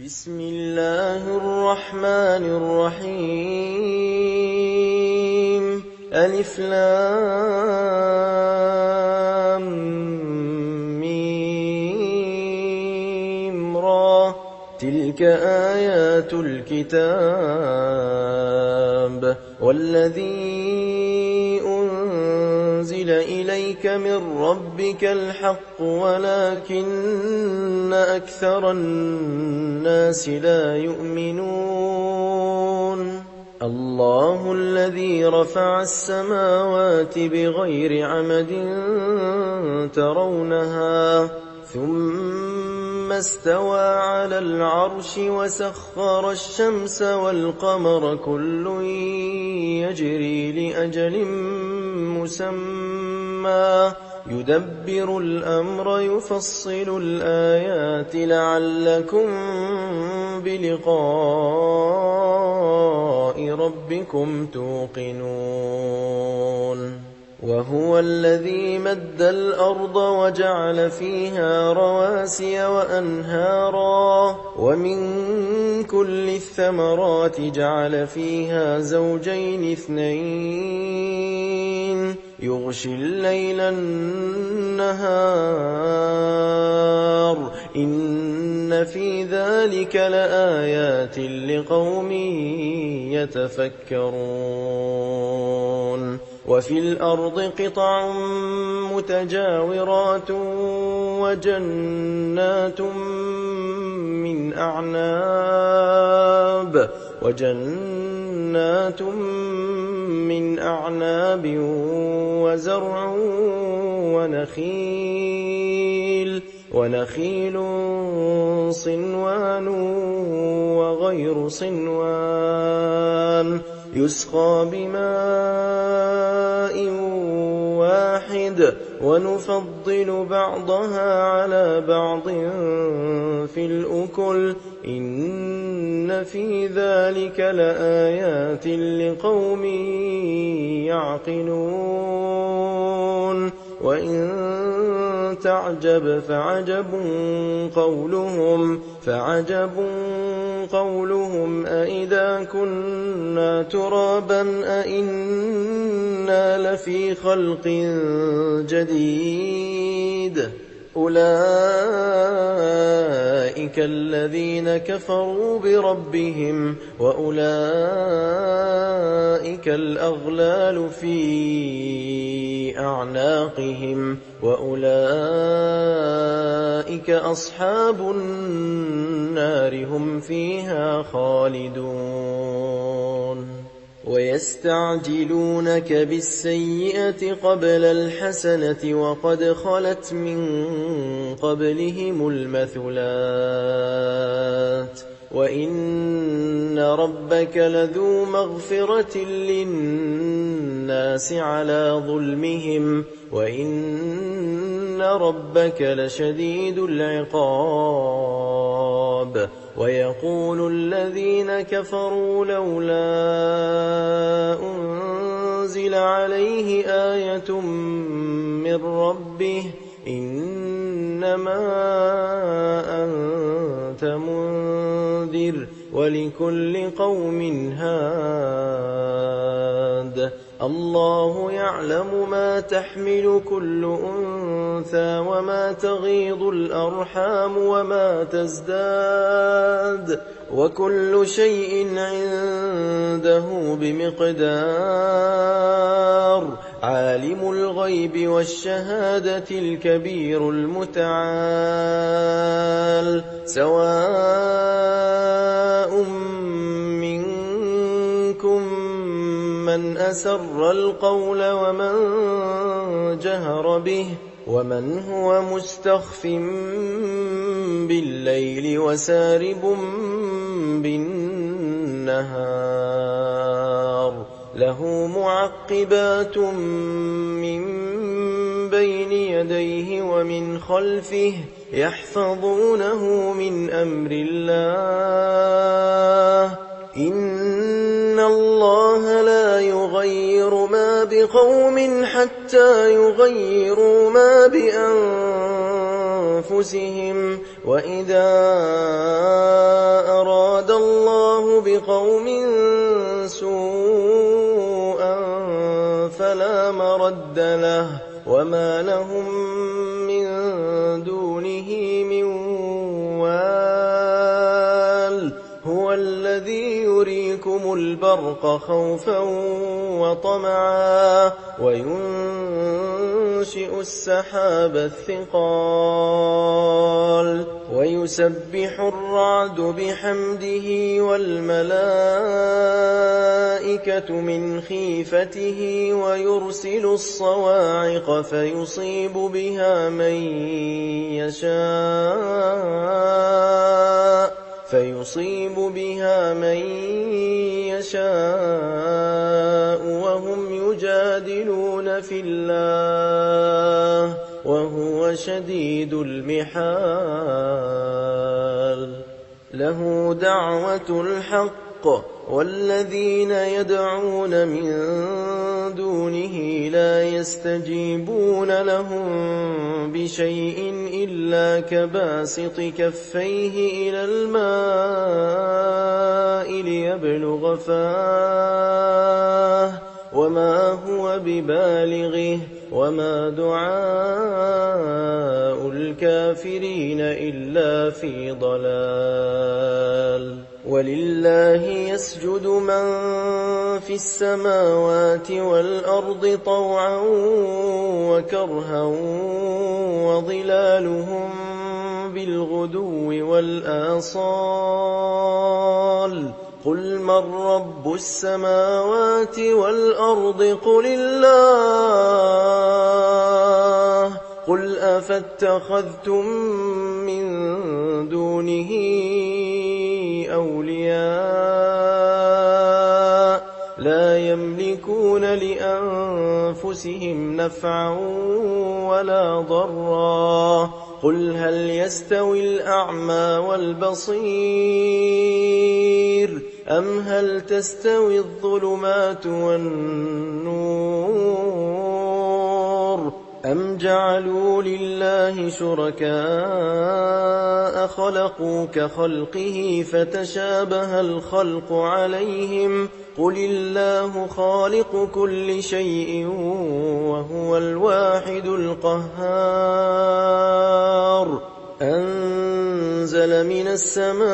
بسم الله الرحمن الرحيم ألف لام ميم را تلك آيات الكتاب والذي أنزل إليك من ربك الحق ولكن أكثر الناس لا يؤمنون الله الذي رفع السماوات بغير عمد ترونها ثم استوى على العرش وسخر الشمس والقمر كل يجري لأجل مسمى يدبر الأمر يفصل الآيات لعلكم بلقاء ربكم توقنون وهو الذي مد الأرض وجعل فيها رواسي وأنهارا ومن كل الثمرات جعل فيها زوجين اثنين يغشي الليل النهار إن في ذلك لآيات لقوم يتفكرون وفي الأرض قطع متجاورات وجنات من أعناب وزرع ونخيل صنوان وغير صنوان يسقى بماء واحد ونفضل بعضها على بعض في الأكل إن في ذلك لآيات لقوم يعقلون وإن تعجب فعجب قولهم أإذا كنا ترابا أإنا لفي خلق جديد أولئك الذين كفروا بربهم وأولئك الأغلال في أعناقهم وأولئك أصحاب النار هم فيها خالدون ويستعجلونك بالسيئة قبل الحسنة وقد خلت من قبلهم المثلات وإن ربك لذو مغفرة للناس على ظلمهم وإن ربك لشديد العقاب ويقول الذين كفروا لولا أنزل عليه آية من ربه إنما أنت منذر ولكل قوم هاد الله يعلم ما تحمل كل أنثى وما تغيض الأرحام وما تزداد وكل شيء عنده بمقدار عالم الغيب والشهادة الكبير المتعال سواء منكم من أسر القول ومن جهر به ومن هو مستخف بالليل وسارب بالنهار له معقبات من بين يديه ومن خلفه يحفظونه من أمر الله إن الله لا يغير ما بقوم حتى يغيروا ما بأنفسهم وإذا بقوم سوءا فلا مرد له وما لهم من دونه من وال هو الذي يريكم البرق خوفا وطمعا وينشئ السحاب الثقال ويسبح الرعد بحمده والملائكة من خيفته ويرسل الصواعق فيصيب بها من يشاء وهم يجادلون في الله وهو شديد المحال له دعوة الحق والذين يدعون من دونه لا يستجيبون لهم بشيء إلا كباسط كفيه إلى الماء ليبلغ فاه وما هو ببالغه وما دعاء الكافرين إلا في ضلال ولله يسجد من في السماوات والأرض طوعا وكرها وظلالهم بالغدو والآصال قل من رب السماوات والأرض قل الله قل أفاتخذتم من دونه أولياء لا يملكون لأنفسهم نفعا ولا ضرا قل هل يستوي الأعمى والبصير أم هل تستوي الظلمات والنور أم جعلوا لله شركاء خلقوا كخلقه فتشابه الخلق عليهم قل الله خالق كل شيء وهو الواحد القهار أنزل من السماء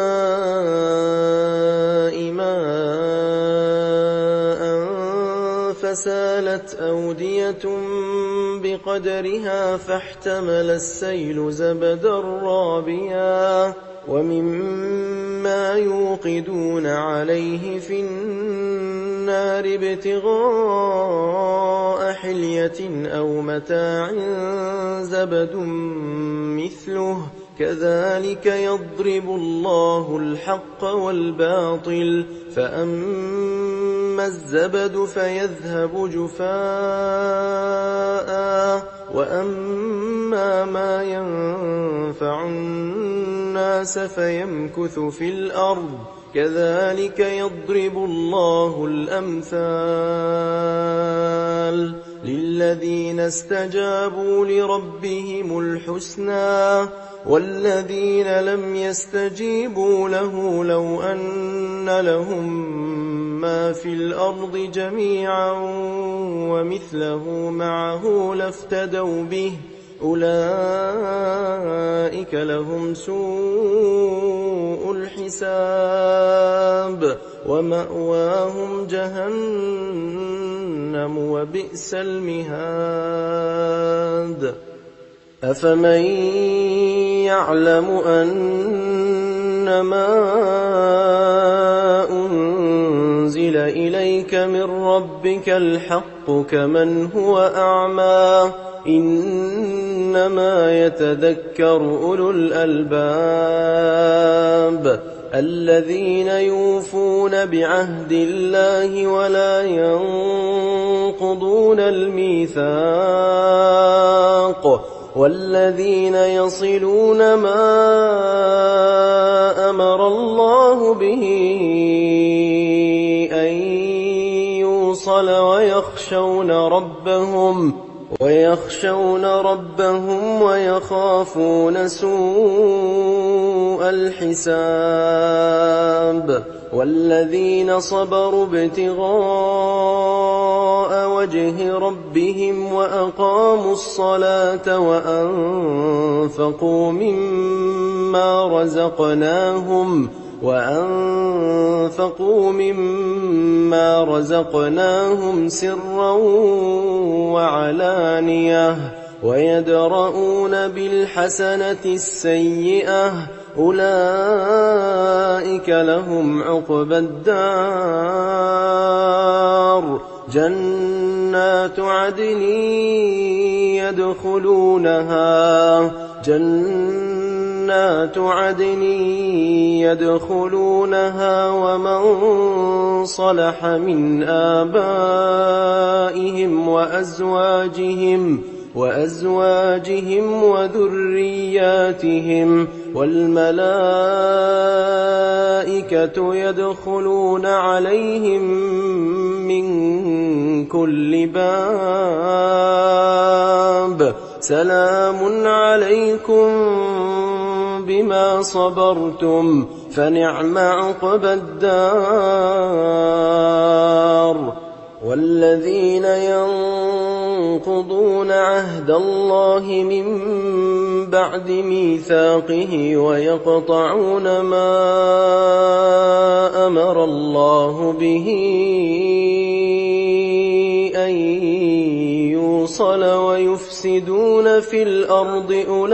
ماء فسالت أودية بقدرها فاحتمل السيل زبدا رابيا ومما يوقدون عليه في النار ابتغاء حلية أو متاع زبد مثله كذلك يضرب الله الحق والباطل فأما الزبد فيذهب جفاء وأما ما ينفع الناس فيمكث في الأرض كذلك يضرب الله الأمثال للذين استجابوا لربهم الحسنى والذين لم يستجيبوا له لو أن لهم ما في الأرض جميعا ومثله معه لافتدوا به أولئك لهم سوء الحساب ومأواهم جهنم وبئس المهاد أفمن يعلم أنما أنزل إليك من ربك الحق كمن هو أعمى إنما يتذكر أولو الألباب الذين يوفون بعهد الله ولا ينقضون الميثاق والذين يصلون ما أمر الله به أن يوصل ويخشون ربهم ويخافون سوء الحساب الحساب والذين صبروا ابتغاء وجه ربهم وأقاموا الصلاة وأنفقوا مما رزقناهم سرا وعلانية ويدرؤون بالحسنة السيئة أولئك لهم عقبى الدار جنات عدن يدخلونها ومن صلح من آبائهم وأزواجهم وذرياتهم والملائكة يدخلون عليهم من كل باب سلام عليكم بما صبرتم فنعم عقبى الدار والذين ينقضون عهد الله من بعد ميثاقه ويقطعون ما أمر الله به أن يوصل ويفسدون في الأرض أولئك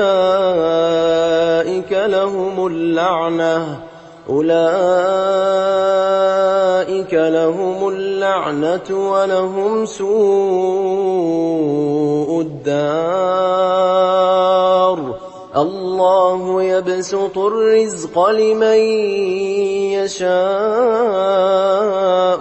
لهم اللعنة ولهم سوء الدار الله يبسط الرزق لمن يشاء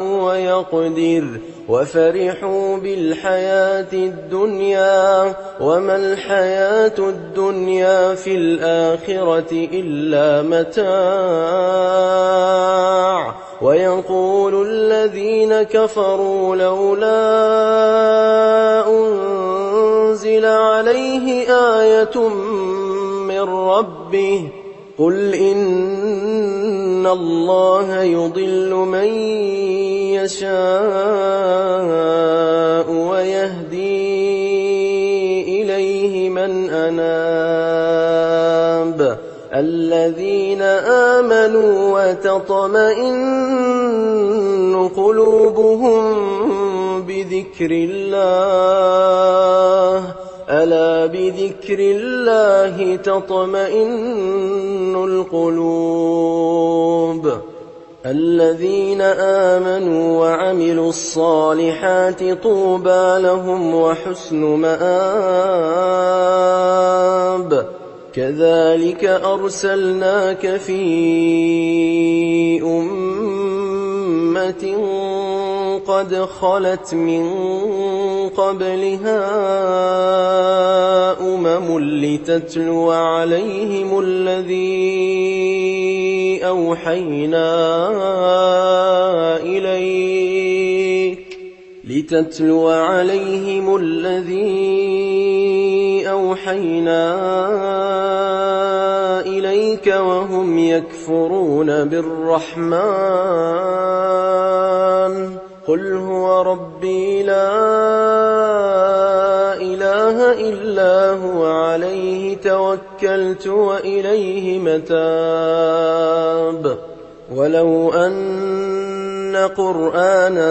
ويقدر وفرحوا بالحياة الدنيا وما الحياة الدنيا في الآخرة إلا متاع ويقول الذين كفروا لولا أنزل عليه آية من ربه قل إن الله يضل من يشاء ويهدي إليه من أناب الذين آمنوا وتطمئن قلوبهم بذكر الله ألا بذكر الله تطمئن القلوب الذين آمنوا وعملوا الصالحات طوبى لهم وحسن مآب كذلك أرسلناك في أمة قد خلت من قبلها لتتلو عليهم الذي أوحينا إليك وهم يكفرون بالرحمن قل هو ربي لا إله إلا هو عليه توكلت وإليه متاب ولو أن قرآنا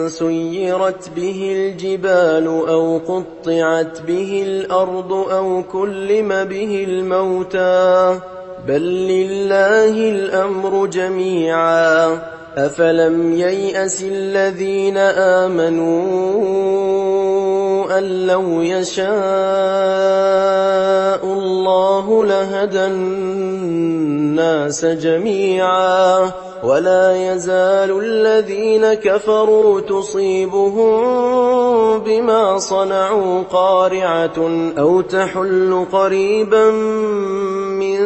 سيرت به الجبال أو قطعت به الأرض أو كلم به الموتى بل لله الأمر جميعا أفلم ييأس الذين آمنوا أن لو يشاء الله لهدى الناس جميعا ولا يزال الذين كفروا تصيبهم بما صنعوا قارعة أو تحل قريبا من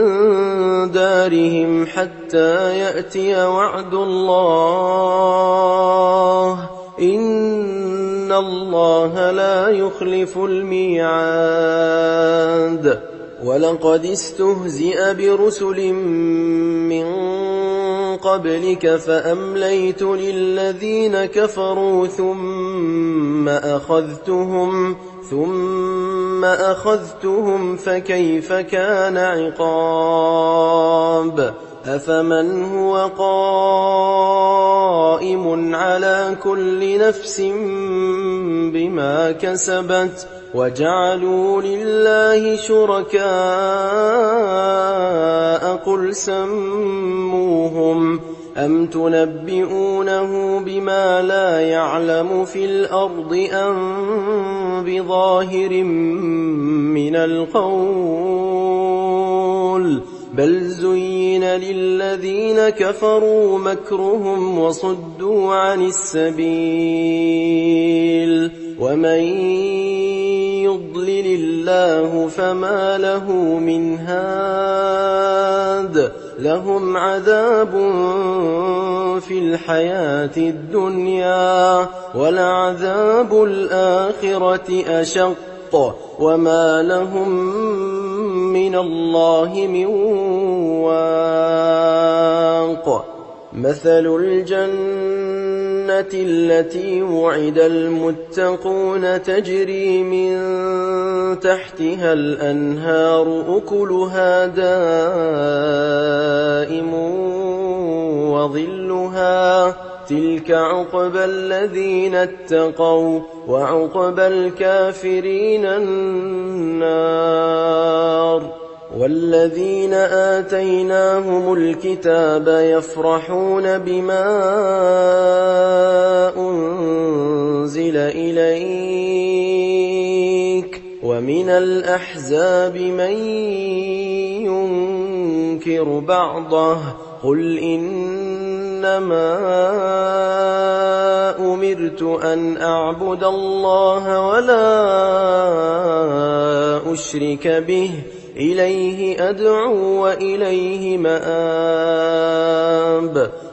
دارهم حتى يأتي وعد الله إن الله لا يخلف الميعاد ولقد استهزئ برسل من قبلك فأمليت للذين كفروا ثم أخذتهم فكيف كان عقاب أفمن هو قائم على كل نفس بما كسبت وجعلوا لله شركاء قل سموهم أم تنبئونه بما لا يعلم في الأرض أم بظاهر من القول بل زين للذين كفروا مكرهم وصدوا عن السبيل ومن يضلل الله فما له من هاد لهم عذاب في الحياة الدنيا ولعذاب الآخرة أشق وما لهم من الله من واق مثل الجنة التي وعد المتقون تجري من تحتها الأنهار أكلها دائم وظلها تلك عقبى الذين اتقوا وعقبى الكافرين النار والذين آتيناهم الكتاب يفرحون بما أنزل إليك ومن الأحزاب من ينكر بعضه قل إنما أمرت أن أعبد الله ولا أشرك به إليه أدعو وإليه مآب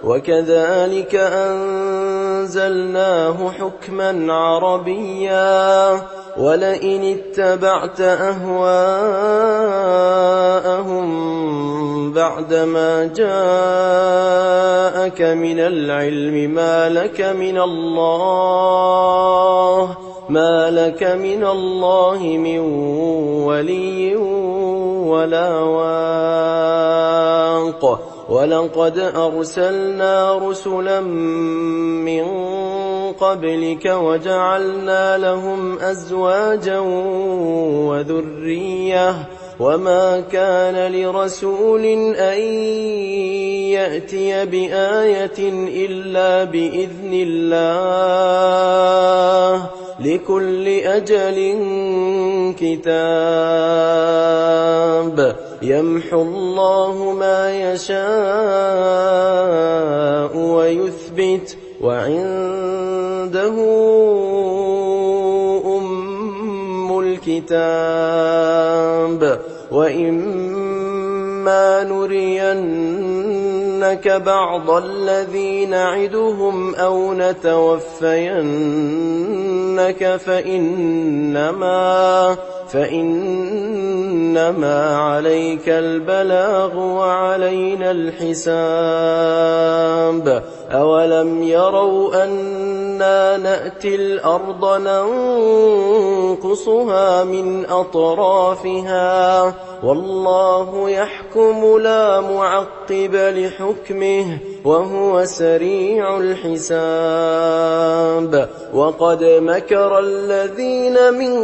وكذلك أنزلناه حكما عربيا ولئن اتبعت أهواءهم بعدما جاءك من العلم ما لك من الله من ولي ولا واق ولقد أرسلنا رسلا من قبلك وجعلنا لهم أزواجا وذرية وما كان لرسول أن يأتي بآية إلا بإذن الله لكل أجل كتاب يمحو الله ما يشاء ويثبت وعنده أم الكتاب وإما نرينك بعض الذي نعدهم أو نتوفينك فإنما عليك البلاغ وعلينا الحساب أولم يروا أنا نأتي الأرض ننقصها من أطرافها والله يحكم لا معقب لحكمه وهو سريع الحساب وقد مكر الذين من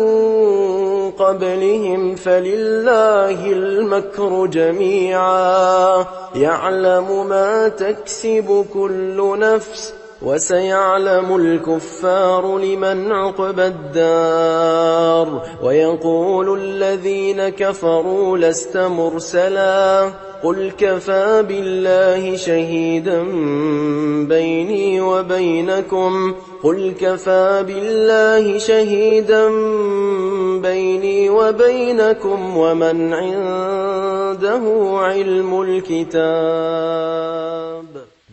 قبلهم فلله المكر جميعا يعلم ما تكسب كل نفس وسيعلم الكفار لمن عقبى الدار ويقول الذين كفروا لست مرسلا قل كفى بالله شهيدا بيني وبينكم ومن عنده علم الكتاب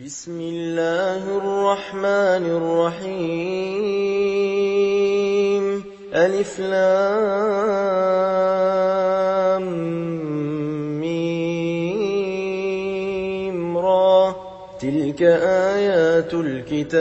بسم الله الرحمن الرحيم ألف لام ميم را تلك آيات الكتاب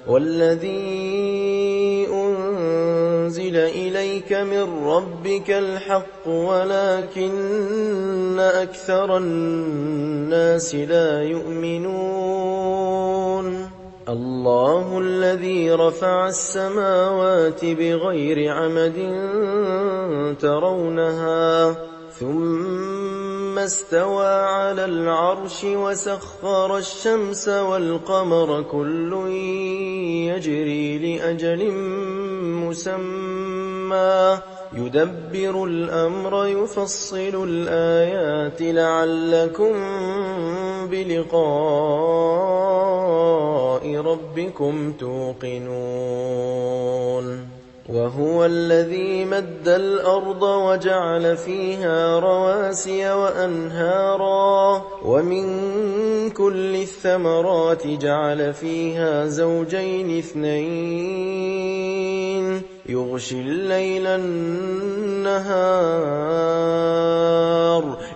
والذي أنزل إليك من ربك الحق ولكن أكثر الناس لا يؤمنون الله الذي رفع السماوات بغير عمد ترونها ثم استوى على العرش وسخر الشمس والقمر كل يجري لأجل مسمى يدبر الأمر يفصل الآيات لعلكم بلقاء ربكم توقنون وهو الذي مد الأرض وجعل فيها رواسي وأنهارا ومن كل الثمرات جعل فيها زوجين اثنين يغشي الليل النهار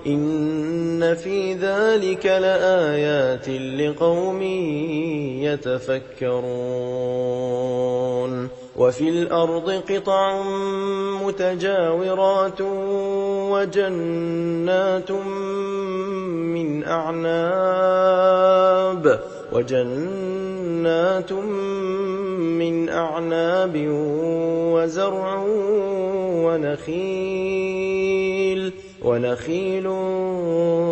إن في ذلك لآيات لقوم يتفكرون وفي الأرض قطع متجاورات وجنات من أعناب وزرع ونخيل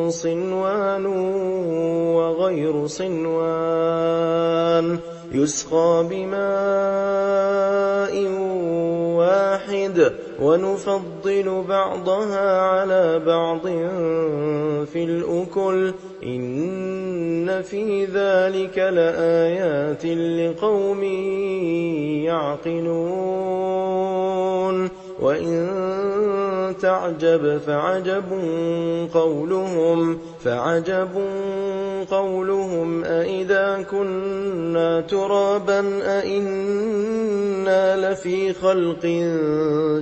صنوان وغير صنوان يسقى بماء واحد ونفضل بعضها على بعض في الأكل إن في ذلك لآيات لقوم يعقلون وإن تعجب فعجب قولهم أإذا كنا ترابا أإنا لفي خلق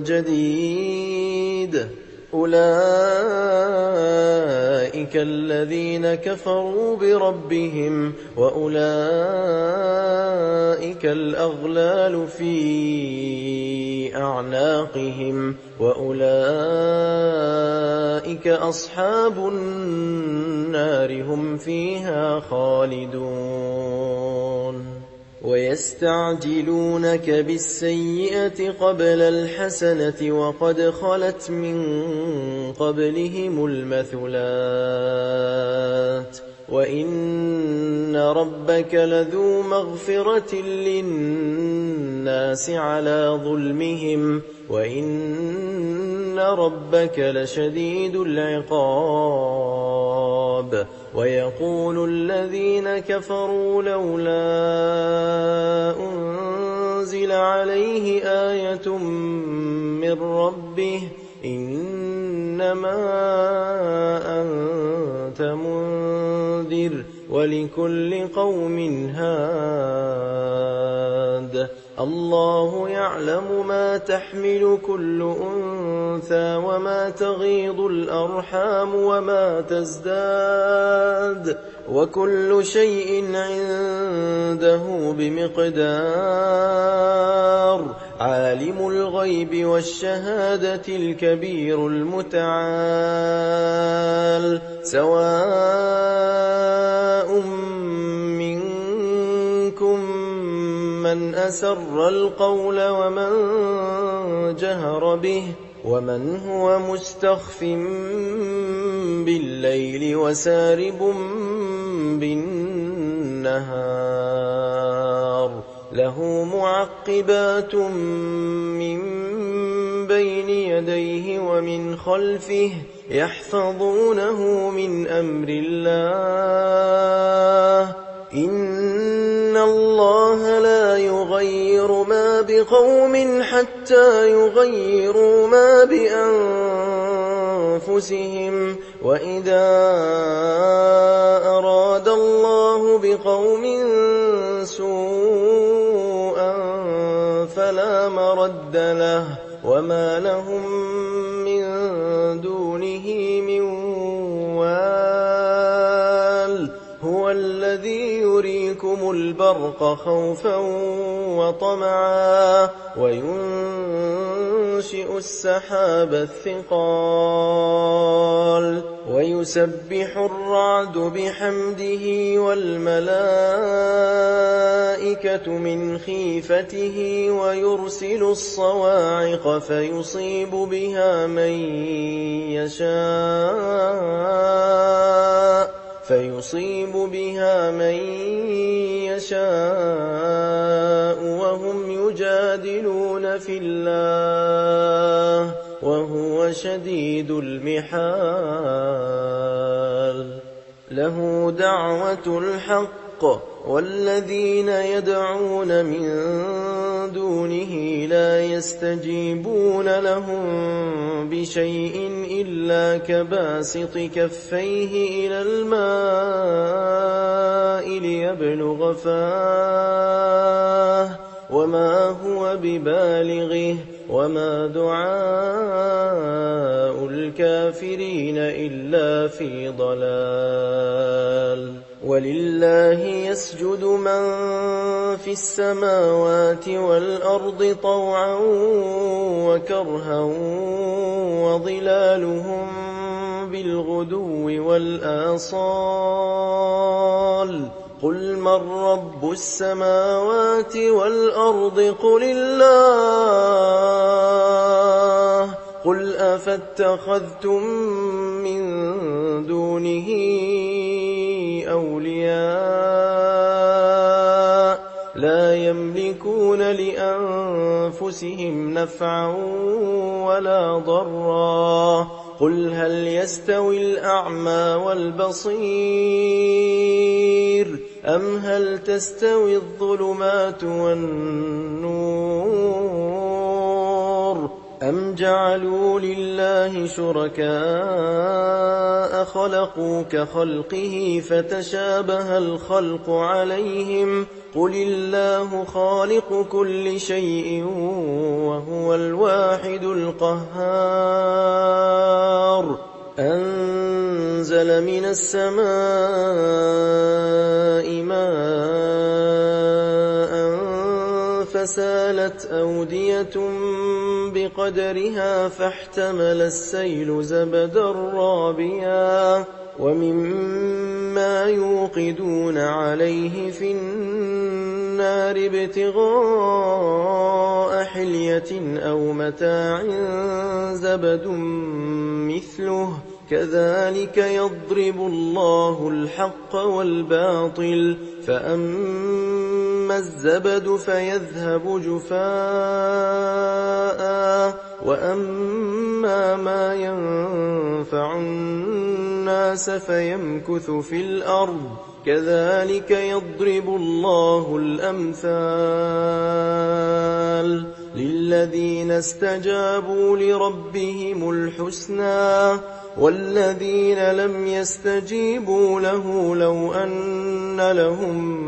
جديد أولئك الذين كفروا بربهم وأولئك الأغلال في أعناقهم وأولئك أصحاب النار هم فيها خالدون ويستعجلونك بالسيئة قبل الحسنة وقد خلت من قبلهم المثلات وإن ربك لذو مغفرة للناس على ظلمهم وإن ربك لشديد العقاب ويقول الذين كفروا لولا أنزل عليه آية من ربه إنما أنت منذر ولكل قوم هاد الله يعلم ما تحمل كل أنثى وما تغيض الأرحام وما تزداد وكل شيء عنده بمقدار عالم الغيب والشهادة الكبير المتعال سواء منكم من أسر القول ومن جهر به ومن هو مستخف بالليل وسارب بالنهار له معقبات من بين يديه ومن خلفه يحفظونه من أمر الله إن الله لا يغير ما بقوم حتى يغيروا ما بأنفسهم وإذا أراد الله بقوم سوءا فلا مرد له وما لهم من دونه من وال يريكم البرق خوفا وطمعا وينشئ السحاب الثقال ويسبح الرعد بحمده والملائكة من خيفته ويرسل الصواعق فيصيب بها من يشاء وهم يجادلون في الله وهو شديد المحال له دعوة الحق والذين يدعون من دونه لا يستجيبون لهم بشيء إلا كباسط كفيه إلى الماء ليبلغ فاه وما هو ببالغه وما دعاء الكافرين إلا في ضلال ولله يسجد من في السماوات والأرض طوعا وكرها وظلالهم بالغدو والآصال قل من رب السماوات والأرض قل الله قل أفاتخذتم من دونه أولياء لا يملكون لأنفسهم نفعا ولا ضرا قل هل يستوي الأعمى والبصير أم هل تستوي الظلمات والنور أم جعلوا لله شركاء خلقوا كخلقه فتشابه الخلق عليهم قل الله خالق كل شيء وهو الواحد القهار أنزل من السماء ماء فسالت أودية بقدرها فاحتمل السيل زبدا رابيا ومما يوقدون عليه في النار ابتغاء حلية أو متاع زبد مثله كذلك يضرب الله الحق والباطل فأما الزبد فيذهب جفاء وأما ما ينفع الناس فيمكث في الأرض كذلك يضرب الله الأمثال للذين استجابوا لربهم الحسنى والذين لم يستجيبوا له لو أن لهم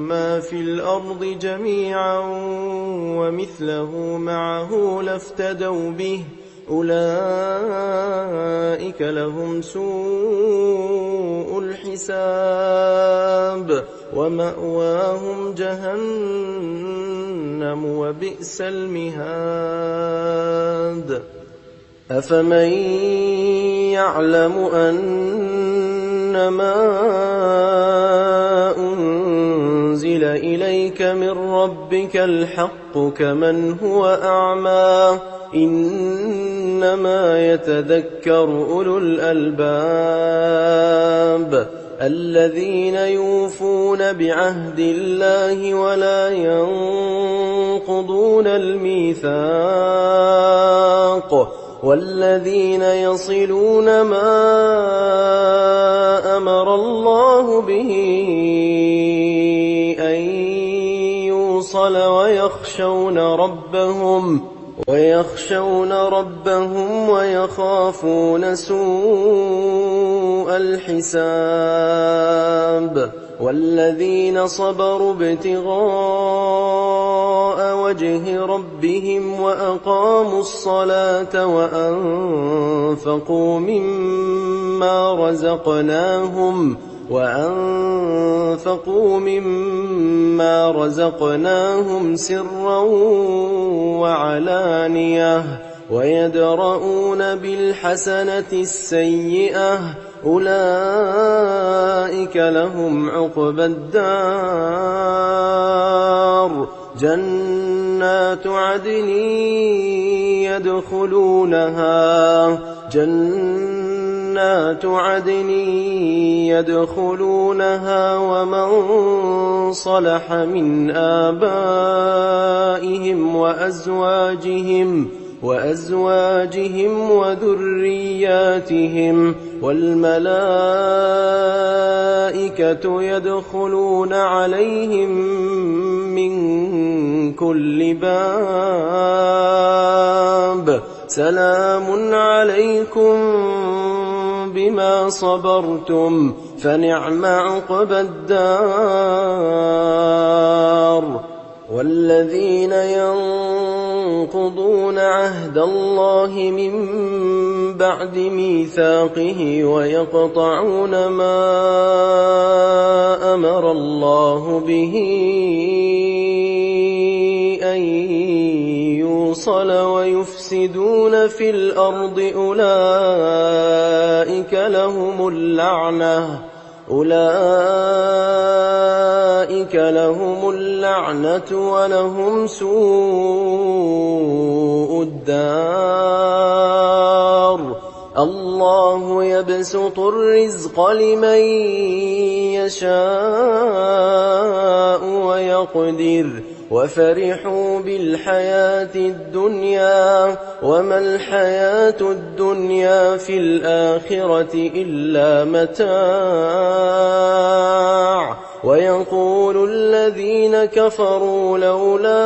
ما في الأرض جميعا ومثله معه لافتدوا به أولئك لهم سوء الحساب ومأواهم جهنم وبئس المهاد أفمن يعلم أنما أنزل إليك من ربك الحق كمن هو أعمى إنما يتذكر أولو الألباب الذين يوفون بعهد الله ولا ينقضون الميثاق والذين يصلون ما أمر الله به أن يوصل ويخشون ربهم ويخافون سوء الحساب والذين صبروا ابتغاء وجه ربهم وأقاموا الصلاة وأنفقوا مما رزقناهم سرا وعلانية ويدرؤون بالحسنة السيئة أولئك لهم عقبى الدار جنات عدن يدخلونها ومن صلح من آبائهم وأزواجهم وذرياتهم والملائكة يدخلون عليهم من كل باب سلام عليكم بما صبرتم فنعم عقبى الدار والذين ينقضون عهد الله من بعد ميثاقه ويقطعون ما أمر الله به أن يوصل ويفسدون في الأرض أولئك لهم اللعنة ولهم سوء الدار الله يبسط الرزق لمن يشاء ويقدر وفرحوا بالحياة الدنيا وما الحياة الدنيا في الآخرة إلا متاع ويقول الذين كفروا لولا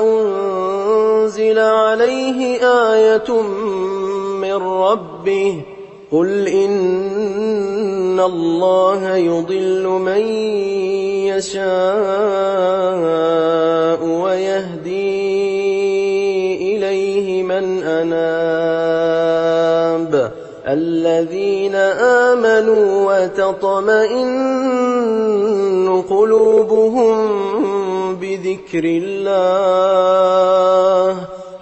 أنزل عليه آية من ربه قل إن الله يضل من يشاء ويهدي إليه من أناب الذين آمنوا وتطمئن قلوبهم بذكر الله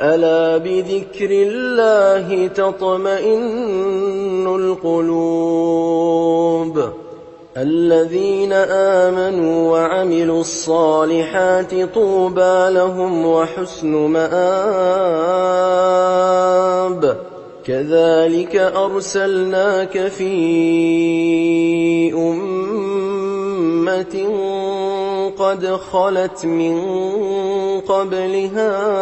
ألا بذكر الله تطمئن القلوب الذين آمنوا وعملوا الصالحات طوبى لهم وحسن مآب كذلك أرسلناك في أمة قد خلت من قبلها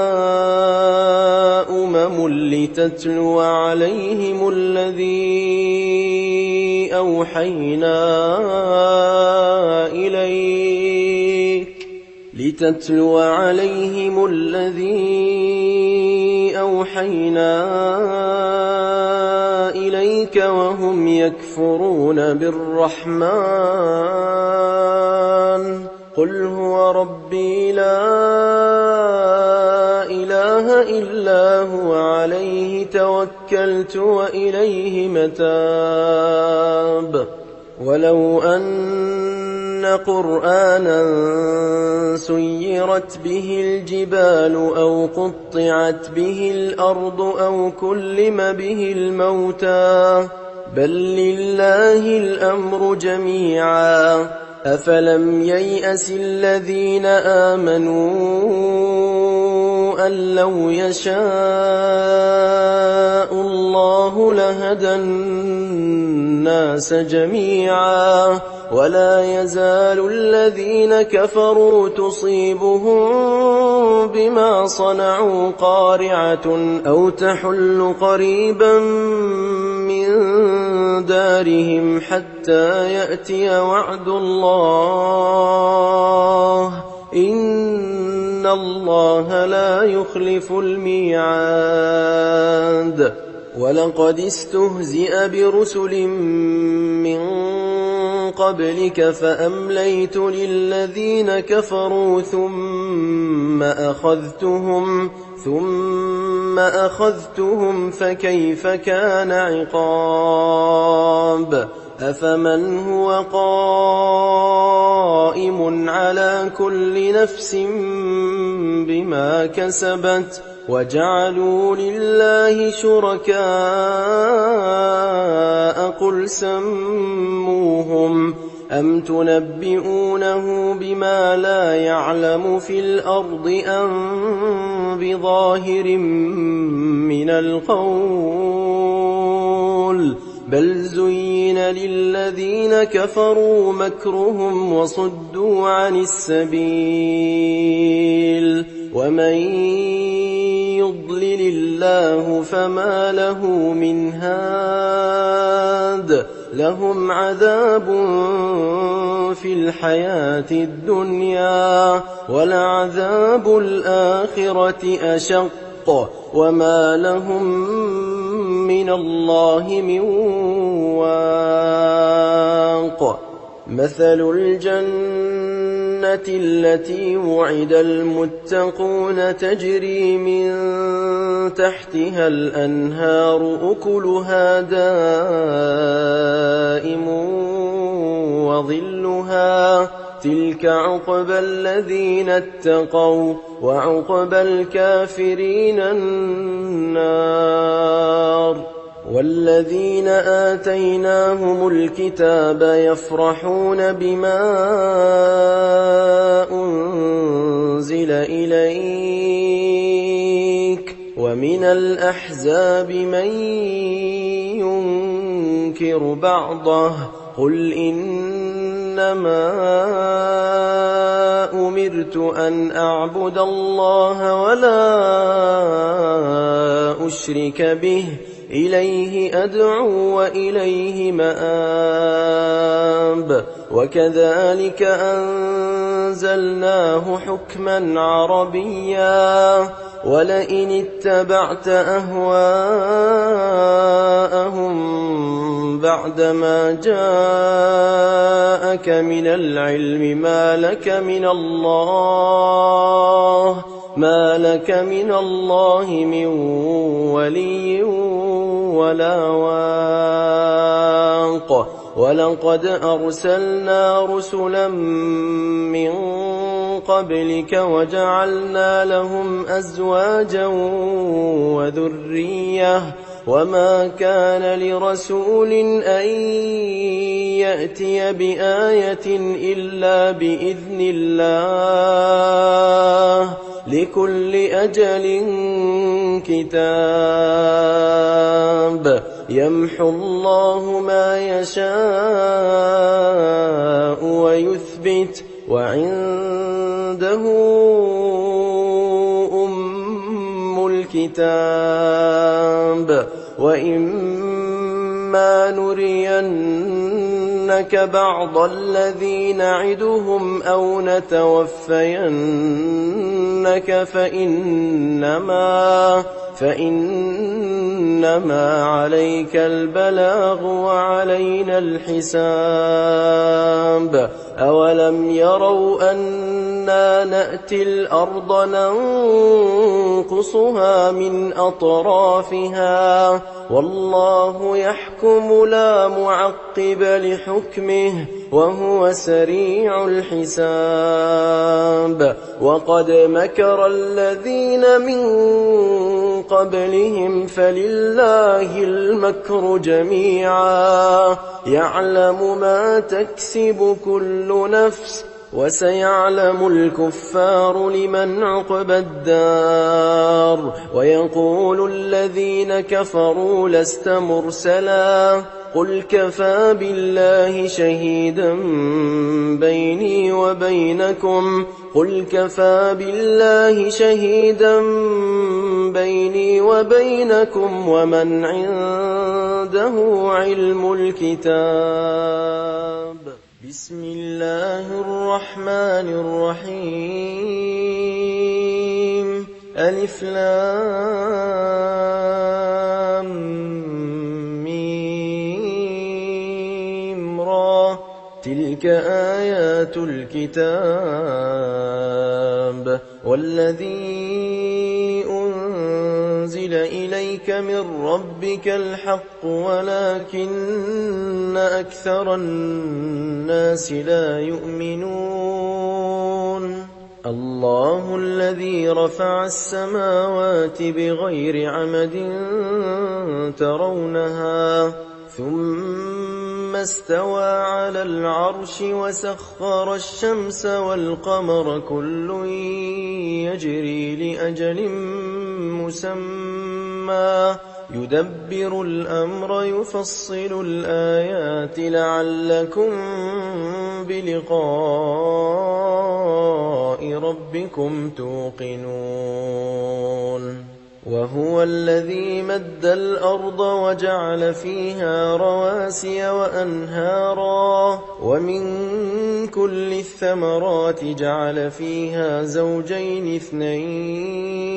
لتتلو عليهم الذي أوحينا إليك وهم يكفرون بالرحمن قل هو ربي لا إله إلا هو عليه توكلت وإليه متاب ولو أن قرآنا سيرت به الجبال أو قطعت به الأرض أو كلم به الموتى بل لله الأمر جميعا أفلم ييأس الذين آمنوا أن لو يشاء الله لهدى الناس جميعا ولا يزال الذين كفروا تصيبهم بما صنعوا قارعة أو تحل قريبا من دارهم حتى يأتي وعد الله إن الله لا يخلف الميعاد ولقد استهزئ برسل من قبلك فأمليت للذين كفروا ثم أخذتهم فكيف كان عقاب أفمن هو قائم على كل نفس بما كسبت وجعلوا لله شركاء قل سموهم أم تنبئونه بما لا يعلم في الأرض أم بظاهر من القول بل زين للذين كفروا مكرهم وصدوا عن السبيل ومن يضلل الله فما له من هاد لهم عذاب في الحياة الدنيا ولعذاب الآخرة أشق وما لهم من الله من واق مثل الجنة التي وعد المتقون تجري من تحتها الأنهار أكلها دائم وظلها تلك عقبى الذين اتقوا وعقبى الكافرين النار والذين آتيناهم الكتاب يفرحون بما أنزل إليك ومن الأحزاب من ينكر بعضه قل إنما أمرت أن أعبد الله ولا أشرك به إليه أدعو وإليه مآب وكذلك أنزلناه حكما عربيا ولئن اتبعت أهواءهم بعدما جاءك من العلم ما لك من الله من ولي ولا واق ولقد أرسلنا رسلا من قبلك وجعلنا لهم أزواجا وذرية وما كان لرسول أن يأتي بآية إلا بإذن الله لكل أجل كتاب يمحو الله ما يشاء ويثبت وعنده أم الكتاب وإما نرينك بعض الذي نعدهم أو نتوفينك فإنما عليك البلاغ وعلينا الحساب أولم يروا أنا نأتي الأرض ننقصها من أطرافها والله يحكم لا معقب لحكمه وهو سريع الحساب وقد مكر الذين من قبلهم فلله المكر جميعا يعلم ما تكسب كل نفس وسيعلم الكفار لمن عقبى الدار ويقول الذين كفروا لست مرسلا قل كفى بالله شهيدا بيني وبينكم ومن عنده علم الكتاب بسم الله الرحمن الرحيم ألف لام ميم را تلك آيات الكتاب والذي أنزل إليك إليك من ربك الحق ولكن أكثر الناس لا يؤمنون الله الذي رفع السماوات بغير عمد ترونها ثم استوى على العرش وسخر الشمس والقمر كل يجري لأجل مسمى يدبر الأمر يفصل الآيات لعلكم بلقاء ربكم توقنون وهو الذي مد الأرض وجعل فيها رواسي وأنهارا ومن كل الثمرات جعل فيها زوجين اثنين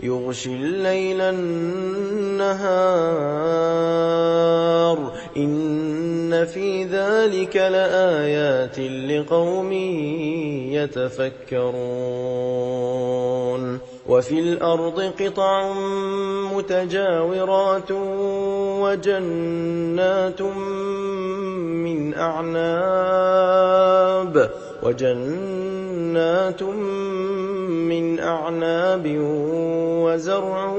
يغشي الليل النهار إن في ذلك لآيات لقوم يتفكرون وفي الأرض قطع متجاورات وجنات من أعناب وزرع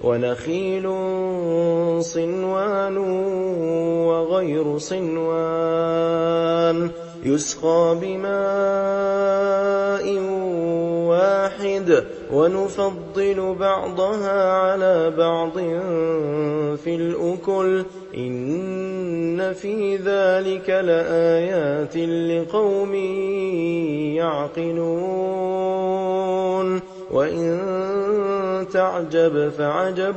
ونخيل صنوان وغير صنوان يسقى بماء واحد ونفضل بعضها على بعض في الأكل إن في ذلك لآيات لقوم يعقلون وإن تعجب فعجب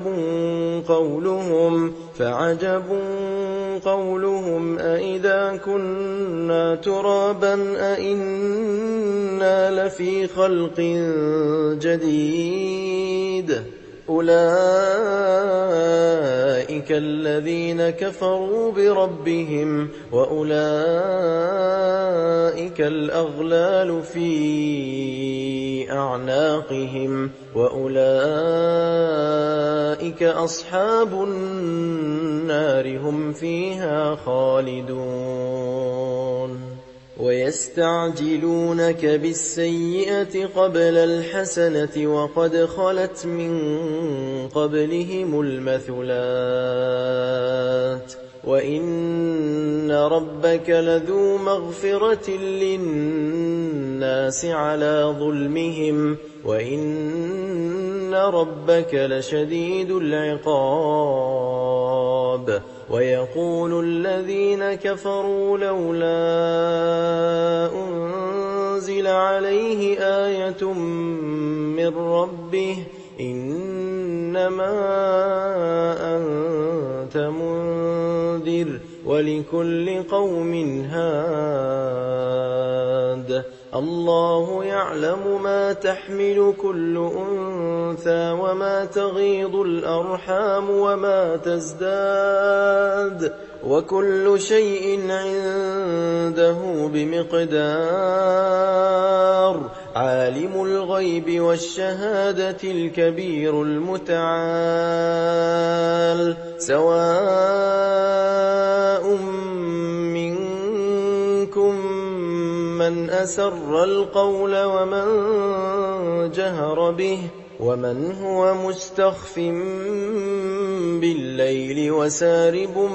قولهم أإذا كنا ترابا أإنا لفي خلق جديد أولئك الذين كفروا بربهم وأولئك الأغلال في أعناقهم وأولئك أصحاب النار هم فيها خالدون ويستعجلونك بالسيئة قبل الحسنة وقد خلت من قبلهم المثلات وإن ربك لذو مغفرة للناس على ظلمهم وإن ربك لشديد العقاب ويقول الذين كفروا لولا أنزل عليه آية من ربه إنما أنت منذر ولكل قوم هاد الله يعلم ما تحمل كل أنثى وما تغيض الأرحام وما تزداد وكل شيء عنده بمقدار عالم الغيب والشهادة الكبير المتعال سواء منكم من أسر القول ومن جهر به ومن هو مستخف بالليل وسارب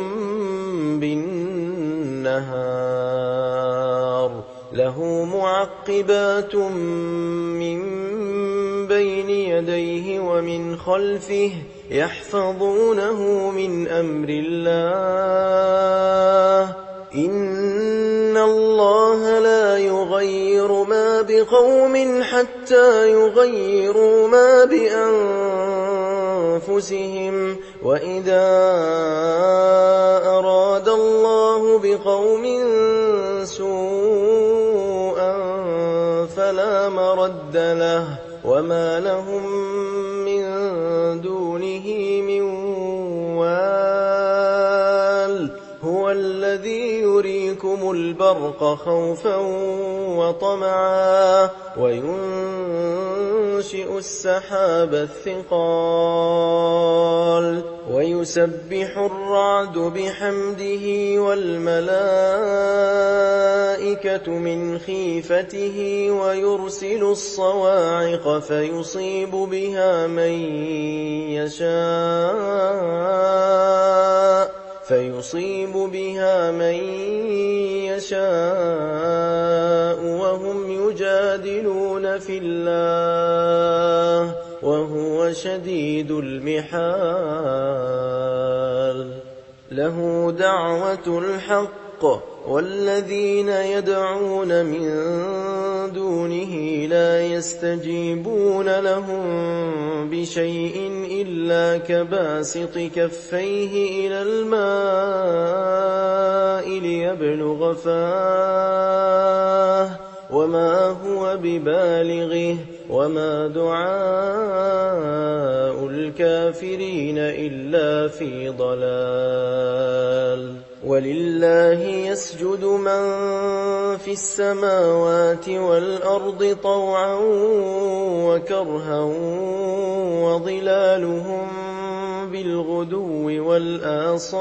بالنهار له معقبات من بين يديه ومن خلفه يحفظونه من أمر الله إن الله لا يغير ما بقوم حتى يغيروا ما بأنفسهم وإذا أراد الله بقوم سوءا فلا مرد له وما لهم من دونه من وال هو الذي يريكم يريكم البرق خوفا وطمعا وينشئ السحاب الثقال ويسبح الرعد بحمده والملائكة من خيفته ويرسل الصواعق فيصيب بها من يشاء وهم يجادلون في الله وهو شديد المحال له دعوة الحق والذين يدعون من دونه لا يستجيبون لهم بشيء إلا كباسط كفيه إلى الماء ليبلغ فاه وما هو ببالغه وما دعاء الكافرين إلا في ضلال ولله يسجد من في السماوات والأرض طوعا وكرها وظلالهم بالغدو والآصال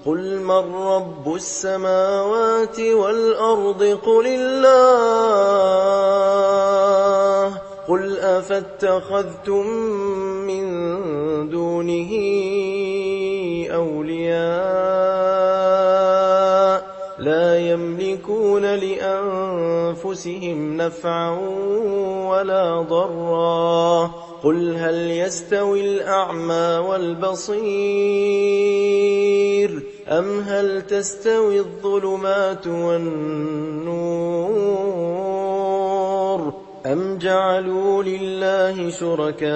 قل من رب السماوات والأرض قل الله قل أفاتخذتم من دونه أولياء لا يملكون لأنفسهم نفعا ولا ضرا قل هل يستوي الأعمى والبصير أم هل تستوي الظلمات والنور أم جعلوا لله شركاء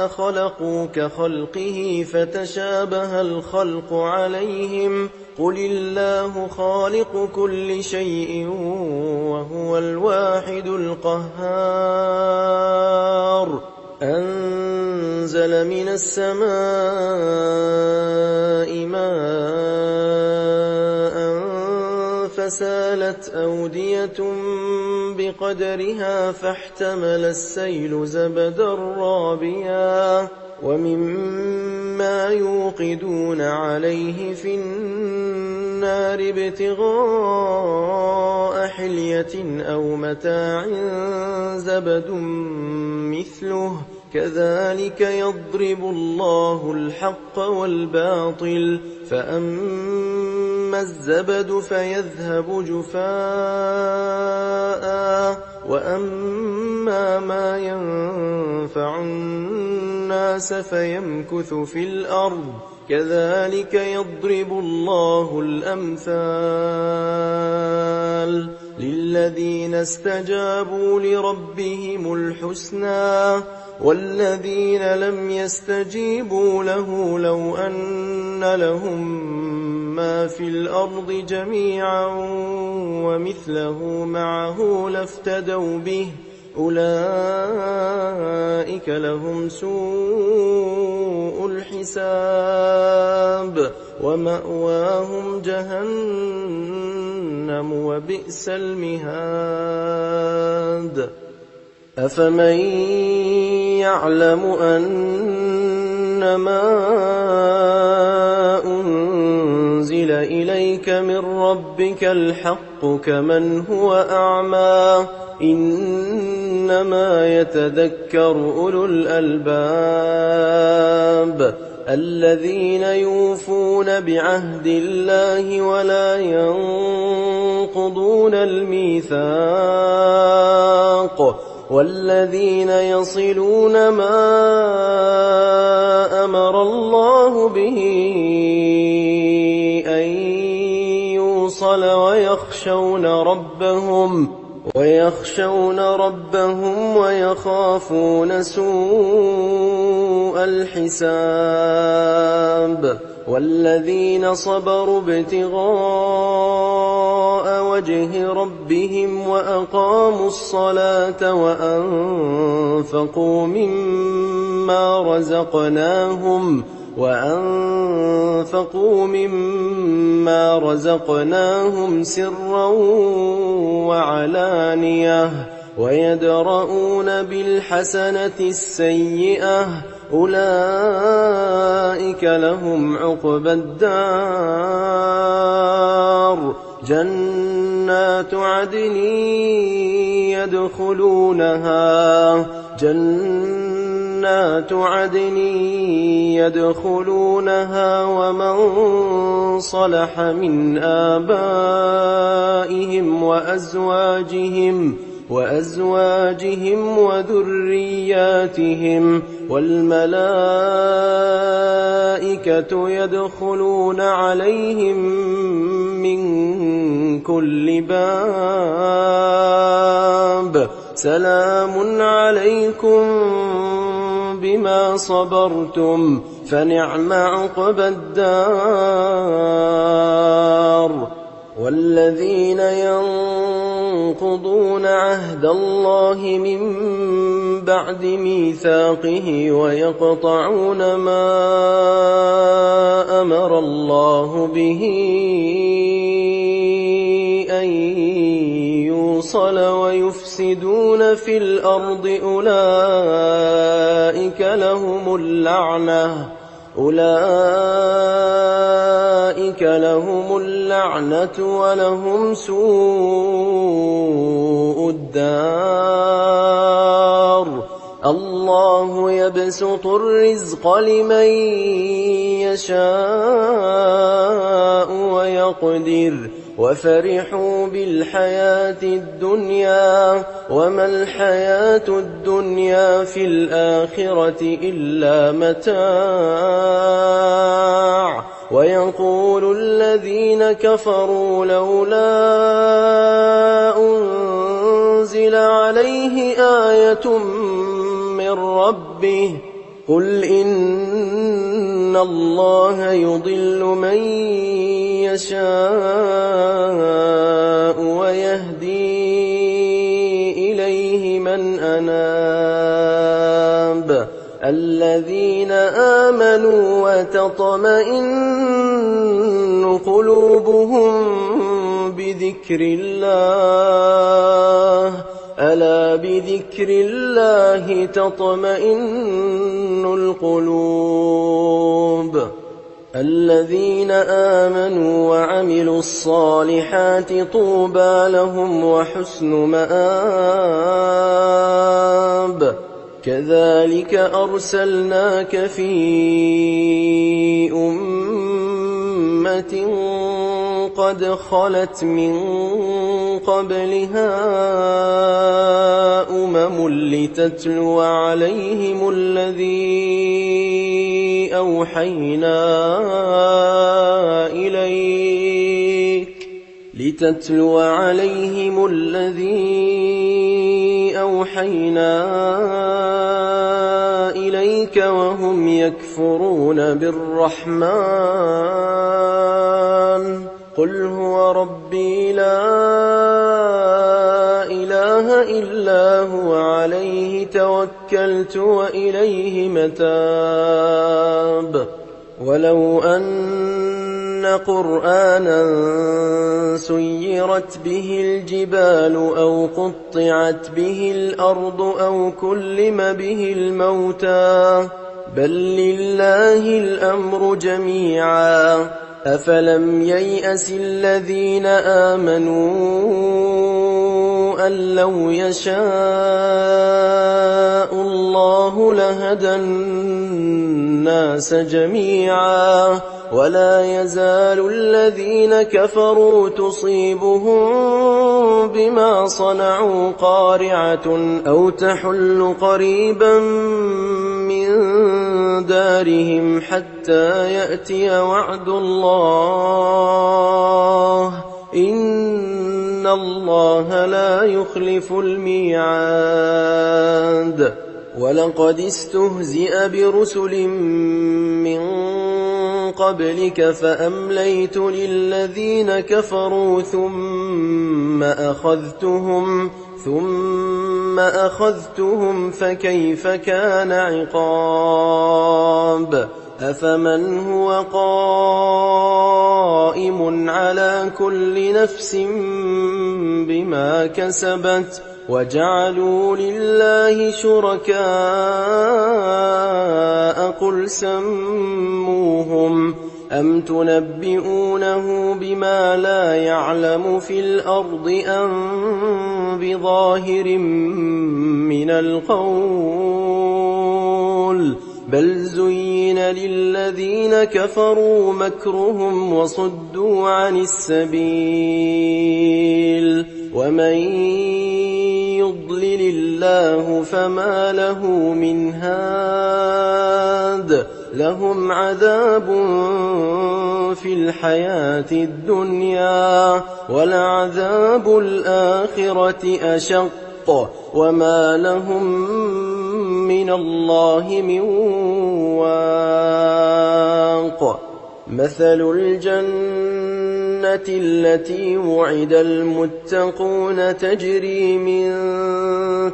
خلقوا كخلقه فتشابه الخلق عليهم قل الله خالق كل شيء وهو الواحد القهار أنزل من السماء ماء فسالت أودية بقدرها فاحتمل السيل زبدا رابيا ومما يوقدون عليه في النار ابتغاء حلية أو متاع زبد مثله كذلك يضرب الله الحق والباطل فأما الزبد فيذهب جفاء وأما ما ينفع الناس فيمكث في الأرض كذلك يضرب الله الأمثال للذين استجابوا لربهم الحسنى والذين لم يستجيبوا له لو أن لهم ما في الأرض جميعا ومثله معه لافتدوا به أولئك لهم سوء الحساب ومأواهم جهنم وبئس المهاد أفمن يعلم أنما أنزل إليك من ربك الحق كمن هو أعمى إنما يتذكر أولو الألباب الذين يوفون بعهد الله ولا ينقضون الميثاق والذين يصلون ما أمر الله به أن يوصل ويخشون ربهم ويخافون سوء الحساب والذين صبروا ابتغاء وجه ربهم وأقاموا الصلاة وأنفقوا مما رزقناهم سرا وعلانية ويدرؤون بالحسنة السيئة أولئك لهم عقبى الدار جنات عدن يدخلونها ومن صلح من آبائهم وأزواجهم وذرياتهم والملائكة يدخلون عليهم من كل باب سلام عليكم بما صبرتم فنعم عقبى الدار والذين ينقضون عهد الله من بعد ميثاقه ويقطعون ما أمر الله به أن يوصل ويفسدون في الأرض أولئك لهم اللعنة ولهم سوء الدار الله يبسط الرزق لمن يشاء ويقدر وفرحوا بالحياة الدنيا وما الحياة الدنيا في الآخرة إلا متاع ويقول الذين كفروا لولا أنزل عليه آية من ربه قل إن الله يضل من يشاء ويهدي إليه من أناب الذين آمنوا وتطمئن قلوبهم بذكر الله ألا بذكر الله تطمئن القلوب الذين آمنوا وعملوا الصالحات طوبى لهم وحسن مآب كذلك أرسلناك في أمة قد خلت من قبلها لتتلو عليهم الذي أوحينا إليك وهم يكفرون بالرحمن قل هو ربي لا إله إلا هو عليه توكلت وإليه متاب ولو أن قرآنا سيرت به الجبال أو قطعت به الأرض أو كلم به الموتى بل لله الأمر جميعا أفلم ييأس الذين آمنوا أن لو يشاء الله لهدى الناس جميعا ولا يزال الذين كفروا تصيبهم بما صنعوا قارعة أو تحل قريبا من دارهم حتى يأتي وعد الله إن الله لا يخلف الميعاد ولقد استهزئ برسل من قبلك فأمليت للذين كفروا ثم أخذتهم فكيف كان عقاب أفمن هو قائم على كل نفس بما كسبت وجعلوا لله شركاء قل سموهم أم تنبئونه بما لا يعلم في الأرض أم بظاهر من القول بل زين للذين كفروا مكرهم وصدوا عن السبيل ومن يضلل الله فما له من هاد لهم عذاب في الحياة الدنيا ولعذاب الآخرة أشق وما لهم من الله من واق مثل الجنة التي وعد المتقون تجري من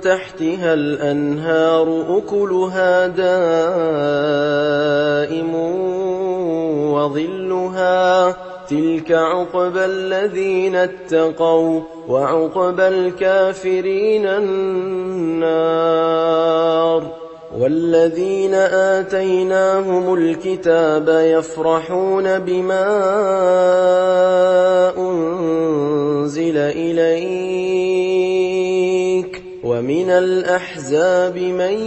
تحتها الأنهار أكلها دائم وظلها تلك عقبى الذين اتقوا وعقبى الكافرين النار والذين آتيناهم الكتاب يفرحون بما أنزل إليك ومن الأحزاب من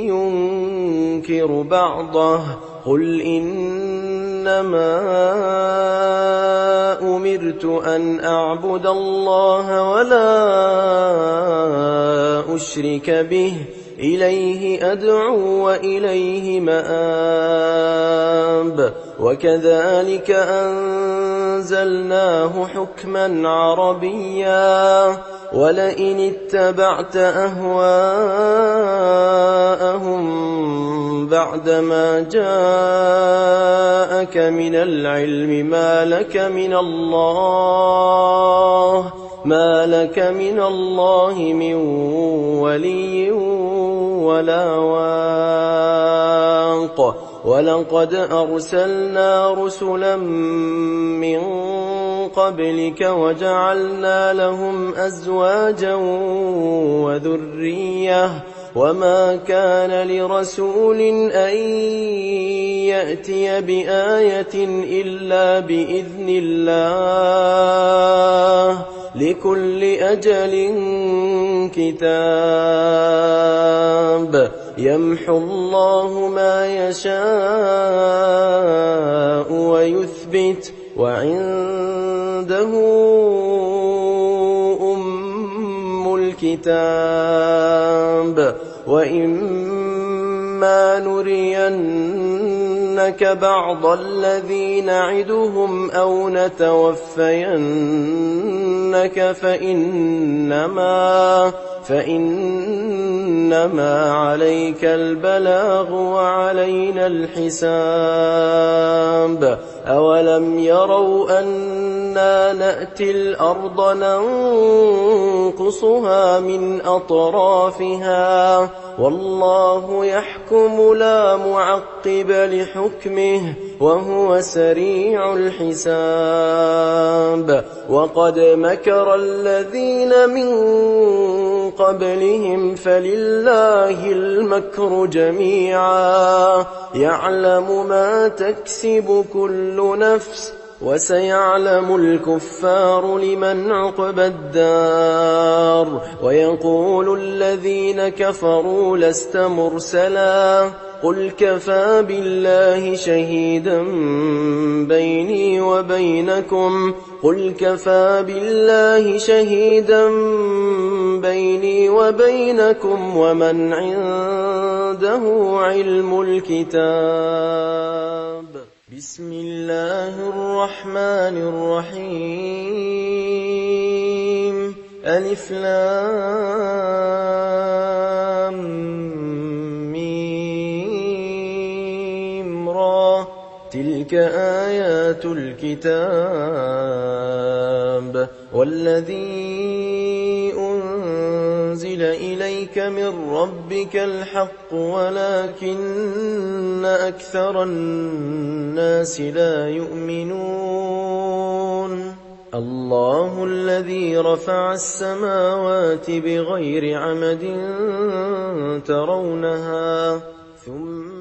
ينكر بعضه قل إنما أمرت أن أعبد الله ولا أشرك به إليه أدعو وإليه مآب وكذلك أنزلناه حكما عربيا ولئن اتبعت أهواءهم بعدما جاءك من العلم ما لك من الله من ولي ولا واق ولقد أرسلنا رسلا من قبلك وجعلنا لهم أزواجا وذرية وما كان لرسول أن يأتي بآية إلا بإذن الله لكل أجل كتاب يمحو الله ما يشاء ويثبت وعنده أم الكتاب وإما نرينك بعض الذي نعدهم أو نتوفينك فإنما عليك البلاغ وعلينا الحساب أولم يروا أنا نأتي الأرض ننقصها من أطرافها والله يحكم لا معقب لحكمه وهو سريع الحساب وقد مكر الذين من قبلهم فلله المكر جميعا يعلم ما تكسب كل نفس وسيعلم الكفار لمن عقبى الدار ويقول الذين كفروا لست مرسلا قل كفى بالله شهيدا بيني وبينكم ومن عنده علم الكتاب بسم الله الرحمن الرحيم ألف لام ميم را تلك آيات الكتاب والذي أنزل إليك من ربك الحق ولكن ولكن أكثر الناس لا يؤمنون الله الذي رفع السماوات بغير عمد ترونها ثم